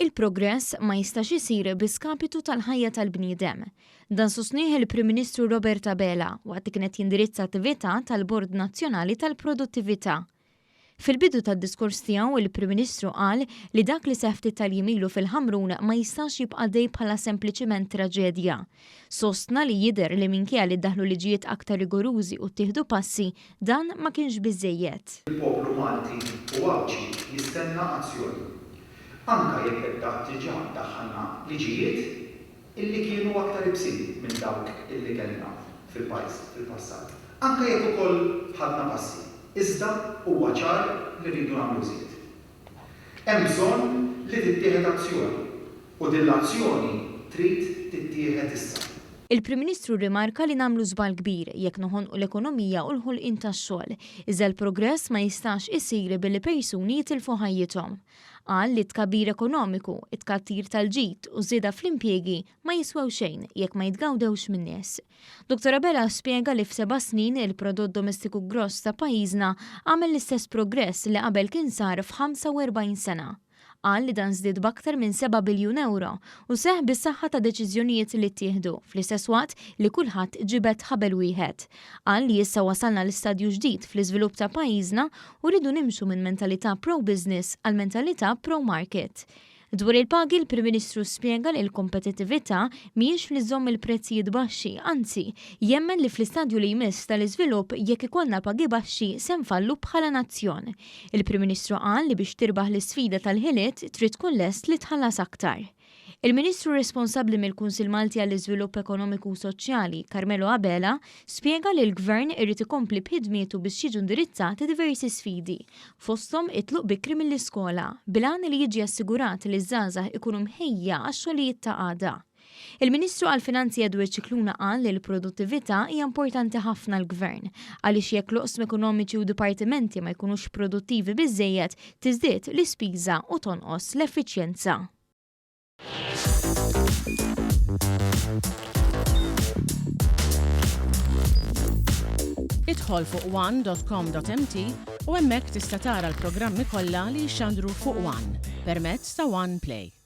Il-progress ma jistax isir bi skapitu tal-ħajja tal-bniedem. Dan sostnieh il-Prim Ministru Robert Abela waqt kienet jindirizza attività tal-Bord Nazzjonali tal-Produttività. Fil-bidu tad-diskors tiegħu il-Prim Ministru qal li dak li seħħ tal-jiem fil-Ħamrun ma jistax jibqa' dej bħala sempliċiment traġedja. Sostna li jidher li minkejja li ddaħlu liġijiet aktar rigorużi u ttieħdu passi dan ma kienx biżżejjed. Il-poplu Malti u Awċi jistenna azzjoni. Anka jekk diġà daħħalna liġijiet illi kienu aktar ibsin minn dawk illi kellna fil-pajjiż fil-passat. Anka jekk ukoll ħadna passi, iżda huwa ċar li rridu nagħmlu żied. Hemm bżonn li tittieħed azzjoni u din l-azzjoni trid tittieħed issa. Il-Prim Ministru rimarka li nagħmlu żball kbir jekk noħonqu l-ekonomija u l-ħolqien tax-xogħol, iżda l-progress ma jistax isir billi persuni jitilfu ħajjithom. Qal li tkabbir ekonomiku, it-tkattir tal-ġid u żieda fl-impjiegi ma jiswew xejn jekk ma jitgawdewx min-nies. Dr. Abela spjega li f'7 snin il-prodott domestiku gross ta' pajjiżna għamel l-istess progress li qabel kien sar f'45 sena. Qal li dan żdied b'aktar minn 7 biljun euro u seħħ bis-saħħa ta' deċiżjonijiet li ttieħdu fl-istess waqt li kulħadd ġibed ħabel wieħed. Qal li issa wasalna l-istadju ġdid fl-iżvilupp ta' pajjiżna u rridu nimxu minn mentalità pro-business għal mentalità pro-market. Dwar il-pagi il-Prim Ministru spjega li l-kompetittività mhijiex li żomm il-prezzijiet baxxi, anzi, jemmen li fl-istadju li jmiss tal-iżvilupp jekk ikollna pagi baxxi se nfallu bħala nazzjon. Il-Prim Ministru qal li biex tirbaħ l-isfida tal-ħiliet trid tkun lest li tħallas aktar. Il-Ministru responsabbli mill-Kunsill Malti għall-Iżvilupp Ekonomiku u Soċjali, Karmelo Abela, spjega li l-Gvern irid ikompli b'ħidmietu biex jiġu indirizzati diversi sfidi, fosthom it-tluq bikri mill-iskola, bilan li jiġi assigurat li ż-żgħażagħ ikunu mħejja għax-xogħlijiet ta' għada. Il-Ministru għall-Finanzi Edward Cicluna qal li l-produttività hija importanti ħafna l-Gvern għaliex jekk l-oqsma ekonomiċi u dipartimenti ma jkunux produttivi biżżejjed tiżdied l-ispiża u tonqos l-effiċjenza. Idħol fuq one.com.mt u hemmhekk tista' tara l-programmi kollha li jxandru fuq One permezz ta' One Play.